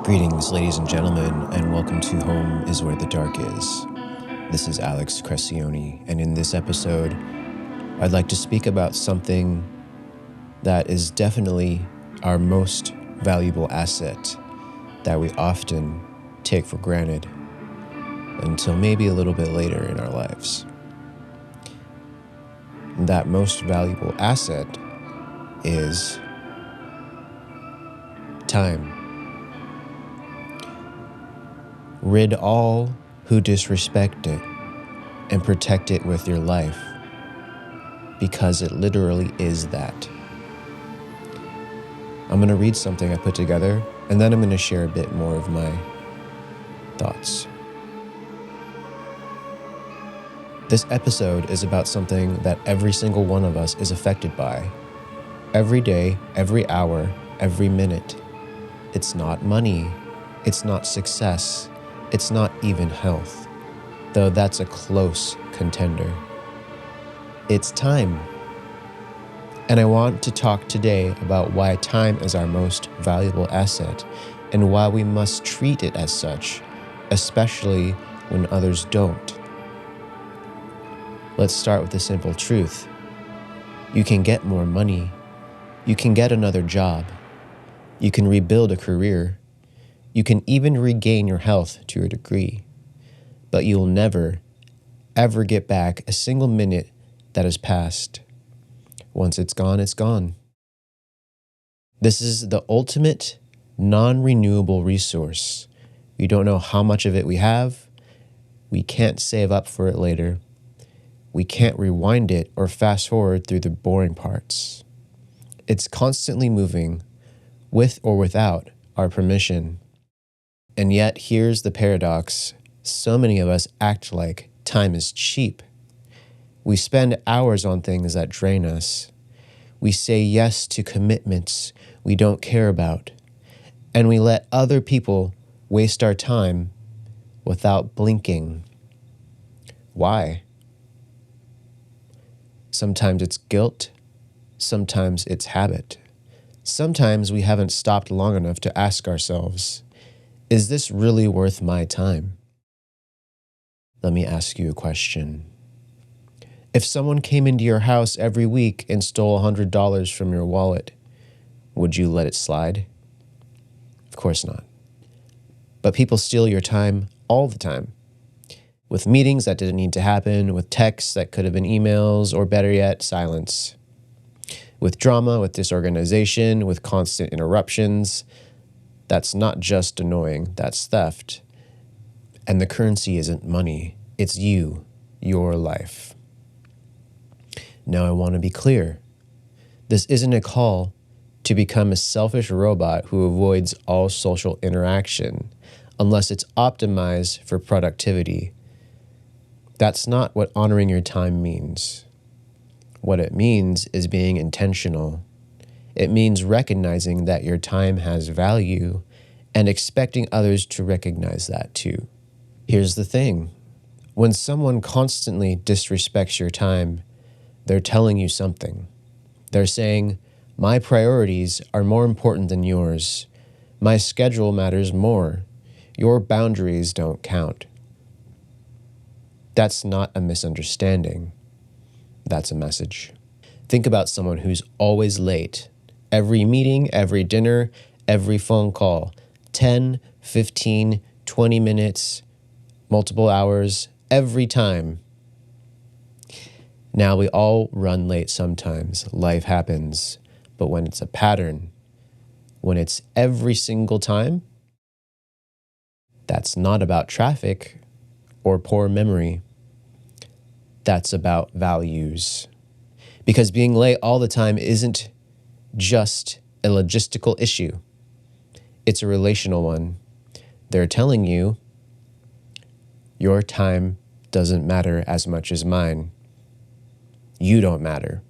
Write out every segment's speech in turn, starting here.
Greetings, ladies and gentlemen, and welcome to Home is Where the Dark Is. This is Alex Crescioni, and in this episode, I'd like to speak about something that is definitely our most valuable asset that we often take for granted until maybe a little bit later in our lives. That most valuable asset is time. Rid all who disrespect it and protect it with your life, because it literally is that. I'm going to read something I put together, and then I'm going to share a bit more of my thoughts. This episode is about something that every single one of us is affected by. Every day, every hour, every minute. It's not money. It's not success. It's not even health, though that's a close contender. It's time. And I want to talk today about why time is our most valuable asset and why we must treat it as such, especially when others don't. Let's start with the simple truth. You can get more money. You can get another job. You can rebuild a career. You can even regain your health to a degree, but you'll never, ever get back a single minute that has passed. Once it's gone, it's gone. This is the ultimate non-renewable resource. We don't know how much of it we have. We can't save up for it later. We can't rewind it or fast forward through the boring parts. It's constantly moving, with or without our permission. And yet, here's the paradox. So many of us act like time is cheap. We spend hours on things that drain us. We say yes to commitments we don't care about. And we let other people waste our time without blinking. Why? Sometimes it's guilt. Sometimes it's habit. Sometimes we haven't stopped long enough to ask ourselves, is this really worth my time? Let me ask you a question. If someone came into your house every week and stole $100 from your wallet, would you let it slide? Of course not. But people steal your time all the time. With meetings that didn't need to happen, with texts that could have been emails, or better yet, silence. With drama, with disorganization, with constant interruptions. That's not just annoying, that's theft. And the currency isn't money, it's you, your life. Now I want to be clear. This isn't a call to become a selfish robot who avoids all social interaction unless it's optimized for productivity. That's not what honoring your time means. What it means is being intentional. It means recognizing that your time has value and expecting others to recognize that too. Here's the thing. When someone constantly disrespects your time, they're telling you something. They're saying, my priorities are more important than yours. My schedule matters more. Your boundaries don't count. That's not a misunderstanding. That's a message. Think about someone who's always late. Every meeting, every dinner, every phone call, 10, 15, 20 minutes, multiple hours, every time. Now, we all run late sometimes. Life happens. But when it's a pattern, when it's every single time, that's not about traffic or poor memory. That's about values. Because being late all the time isn't just a logistical issue. It's a relational one. They're telling you your time doesn't matter as much as mine. You don't matter.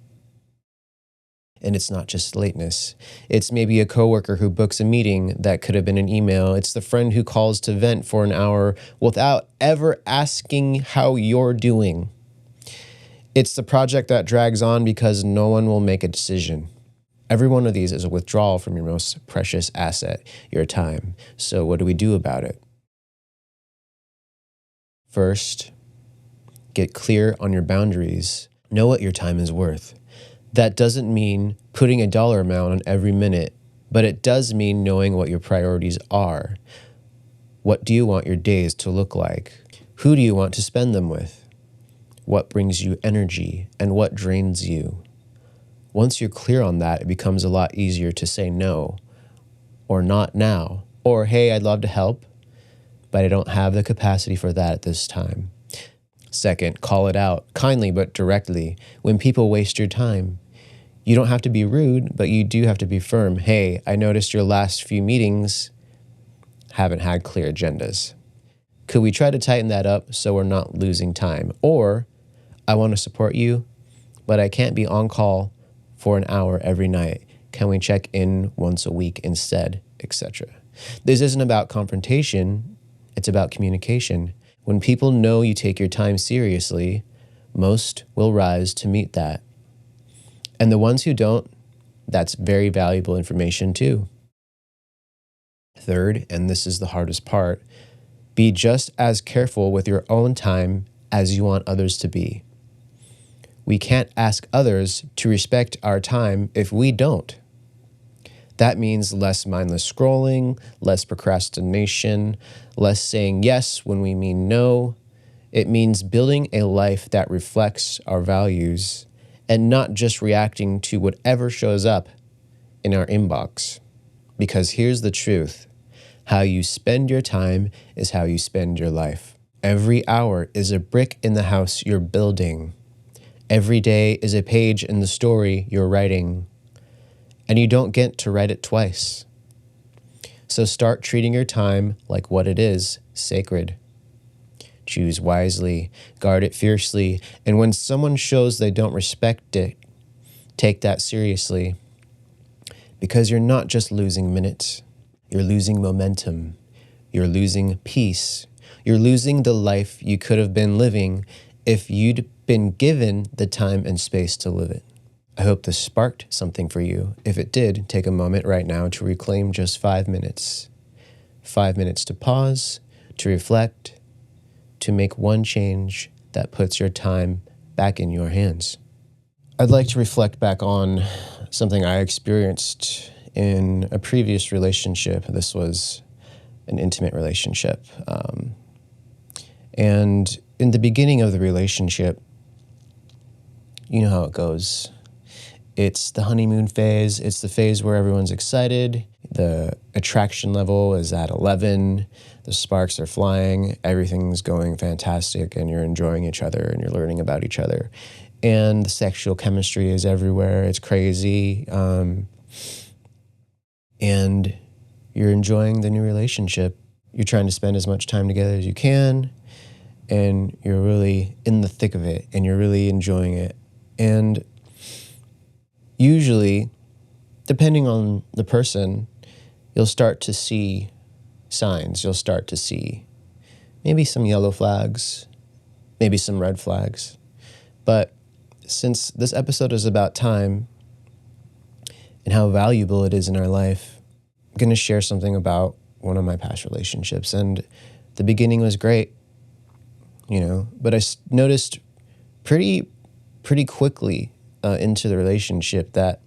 And it's not just lateness. It's maybe a coworker who books a meeting that could have been an email. It's the friend who calls to vent for an hour without ever asking how you're doing. It's the project that drags on because no one will make a decision. Every one of these is a withdrawal from your most precious asset, your time. So what do we do about it? First, get clear on your boundaries. Know what your time is worth. That doesn't mean putting a dollar amount on every minute, but it does mean knowing what your priorities are. What do you want your days to look like? Who do you want to spend them with? What brings you energy and what drains you? Once you're clear on that, it becomes a lot easier to say no, or not now, or hey, I'd love to help, but I don't have the capacity for that at this time. Second, call it out, kindly but directly, when people waste your time. You don't have to be rude, but you do have to be firm. Hey, I noticed your last few meetings haven't had clear agendas. Could we try to tighten that up so we're not losing time? Or, I want to support you, but I can't be on call for an hour every night. Can we check in once a week instead, etc.? This isn't about confrontation, it's about communication. When people know you take your time seriously, most will rise to meet that. And the ones who don't, that's very valuable information too. Third, and this is the hardest part, be just as careful with your own time as you want others to be. We can't ask others to respect our time if we don't. That means less mindless scrolling, less procrastination, less saying yes when we mean no. It means building a life that reflects our values and not just reacting to whatever shows up in our inbox. Because here's the truth. How you spend your time is how you spend your life. Every hour is a brick in the house you're building. Every day is a page in the story you're writing. And you don't get to write it twice. So start treating your time like what it is, sacred. Choose wisely, guard it fiercely, and when someone shows they don't respect it, take that seriously. Because you're not just losing minutes, you're losing momentum, you're losing peace, you're losing the life you could have been living if you'd been given the time and space to live it. I hope this sparked something for you. If it did, take a moment right now to reclaim just 5 minutes. 5 minutes to pause, to reflect, to make one change that puts your time back in your hands. I'd like to reflect back on something I experienced in a previous relationship. This was an intimate relationship. And in the beginning of the relationship, you know how it goes. It's the honeymoon phase. It's the phase where everyone's excited. The attraction level is at 11. The sparks are flying. Everything's going fantastic, and you're enjoying each other, and you're learning about each other. And the sexual chemistry is everywhere. It's crazy. And you're enjoying the new relationship. You're trying to spend as much time together as you can, and you're really in the thick of it, and you're really enjoying it. And usually, depending on the person, you'll start to see signs. You'll start to see maybe some yellow flags, maybe some red flags. But since this episode is about time and how valuable it is in our life, I'm going to share something about one of my past relationships. And the beginning was great, but I noticed pretty quickly into the relationship that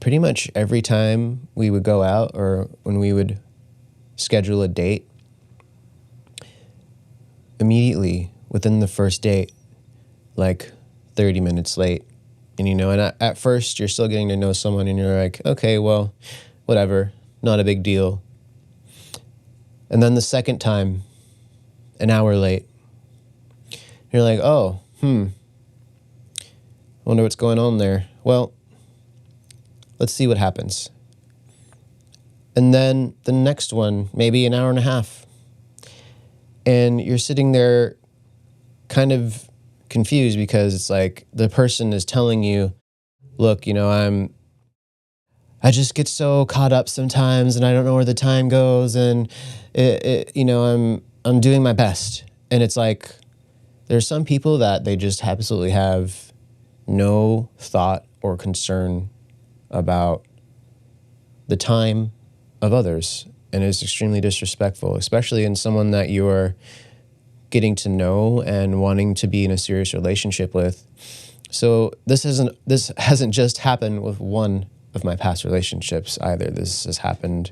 pretty much every time we would go out or when we would schedule a date, immediately within the first date, like 30 minutes late. And, at first you're still getting to know someone and you're like, okay, well, whatever, not a big deal. And then the second time, an hour late, you're like, oh, wonder what's going on there. Well, let's see what happens. And then the next one, maybe an hour and a half. And you're sitting there kind of confused because it's like the person is telling you, look, I just get so caught up sometimes and I don't know where the time goes, and I'm doing my best. And it's like there's some people that they just absolutely have no thought or concern about the time of others, and is extremely disrespectful, especially in someone that you're getting to know and wanting to be in a serious relationship with. So this hasn't just happened with one of my past relationships either. This has happened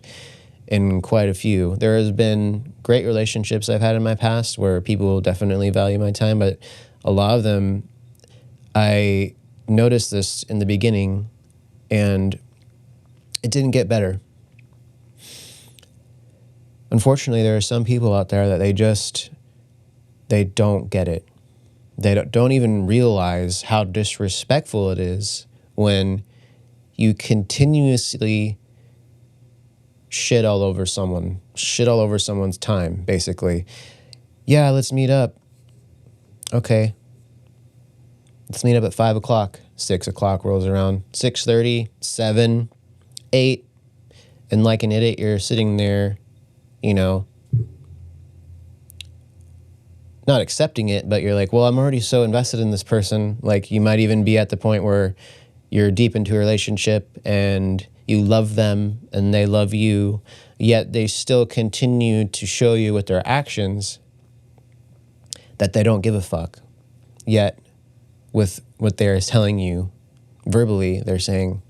in quite a few. There has been great relationships I've had in my past where people definitely value my time, but a lot of them, I noticed this in the beginning and it didn't get better. Unfortunately, there are some people out there that they don't get it. They don't even realize how disrespectful it is when you continuously shit all over someone's time, basically. Yeah, let's meet up. Okay. Let's meet up at 5 o'clock. 6 o'clock rolls around. 6:30, 7, 8. And like an idiot, you're sitting there, not accepting it, but you're like, well, I'm already so invested in this person. Like, you might even be at the point where you're deep into a relationship and you love them and they love you, yet they still continue to show you with their actions that they don't give a fuck. Yet, with what they're telling you verbally, they're saying,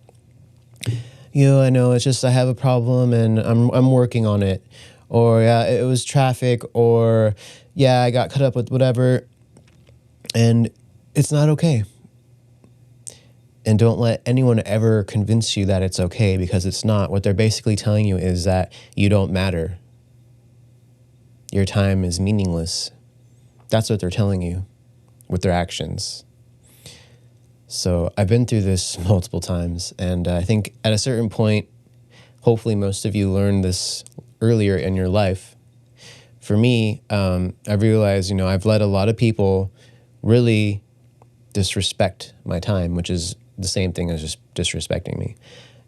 I know, it's just I have a problem and I'm working on it. Or, yeah, it was traffic. Or, yeah, I got caught up with whatever. And it's not okay. And don't let anyone ever convince you that it's okay, because it's not. What they're basically telling you is that you don't matter. Your time is meaningless. That's what they're telling you with their actions. So I've been through this multiple times, and I think at a certain point, hopefully most of you learned this earlier in your life. For me, I've realized, I've let a lot of people really disrespect my time, which is the same thing as just disrespecting me.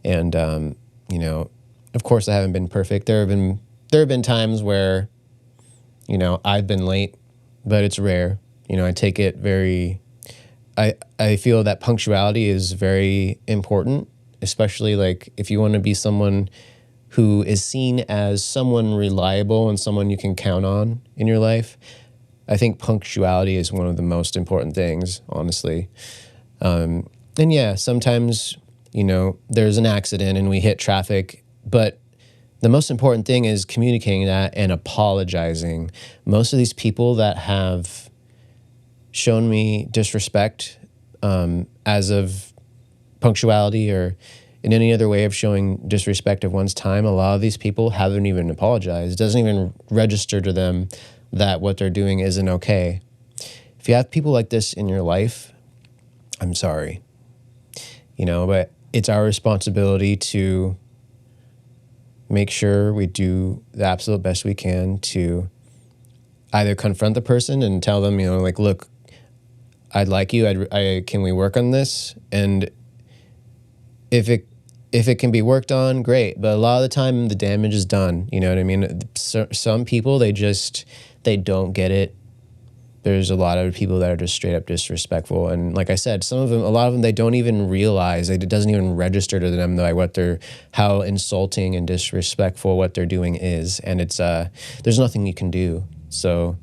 And, of course I haven't been perfect. There have been times where, I've been late, but it's rare. I take it I feel that punctuality is very important, especially like if you want to be someone who is seen as someone reliable and someone you can count on in your life. I think punctuality is one of the most important things, honestly. And yeah, sometimes, there's an accident and we hit traffic, but the most important thing is communicating that and apologizing. Most of these people that have shown me disrespect as of punctuality or in any other way of showing disrespect of one's time, a lot of these people haven't even apologized. It doesn't even register to them that what they're doing isn't okay. If you have people like this in your life, I'm sorry. But it's our responsibility to make sure we do the absolute best we can to either confront the person and tell them, look, I'd like you. Can we work on this? And if it can be worked on, great. But a lot of the time, the damage is done. You know what I mean? Some people, they don't get it. There's a lot of people that are just straight up disrespectful. And like I said, a lot of them, they don't even realize, it doesn't even register to them how insulting and disrespectful what they're doing is. And there's nothing you can do. So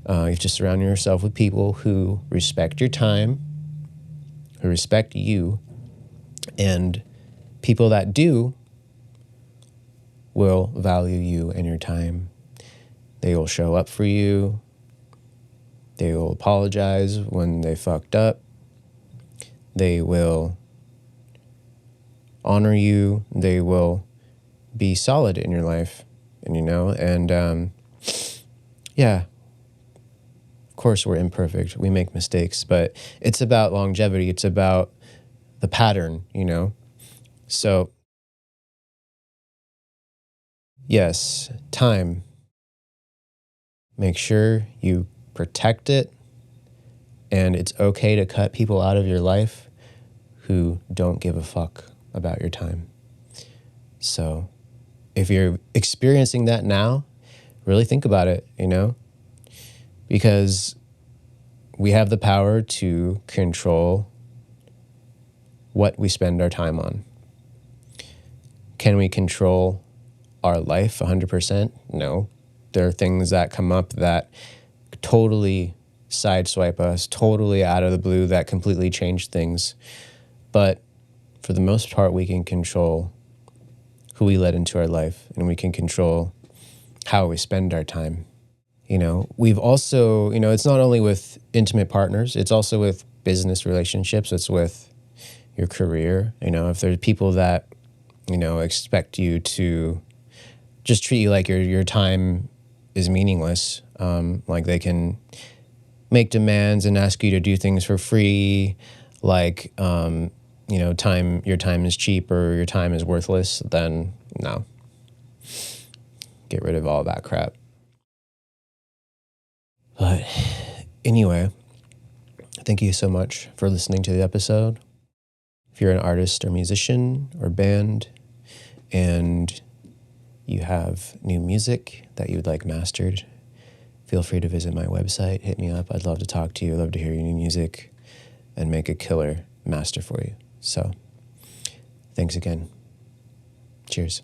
you have to surround yourself with people who respect your time, who respect you, and people that do will value you and your time. They will show up for you. They will apologize when they fucked up. They will honor you. They will be solid in your life, and yeah. Of course, we're imperfect. We make mistakes, but it's about longevity. It's about the pattern, So, yes, time. Make sure you protect it, and it's okay to cut people out of your life who don't give a fuck about your time. So, if you're experiencing that now, really think about it, because we have the power to control what we spend our time on. Can we control our life 100%? No. There are things that come up that totally sideswipe us, totally out of the blue, that completely change things. But for the most part, we can control who we let into our life, and we can control how we spend our time. We've also, it's not only with intimate partners, it's also with business relationships, it's with your career. If there's people that, expect you to just treat you like your time is meaningless, like they can make demands and ask you to do things for free, like, your time is cheap or your time is worthless, then no. Get rid of all that crap. But anyway, thank you so much for listening to the episode. If you're an artist or musician or band and you have new music that you would like mastered, feel free to visit my website, hit me up. I'd love to talk to you. I'd love to hear your new music and make a killer master for you. So, thanks again. Cheers.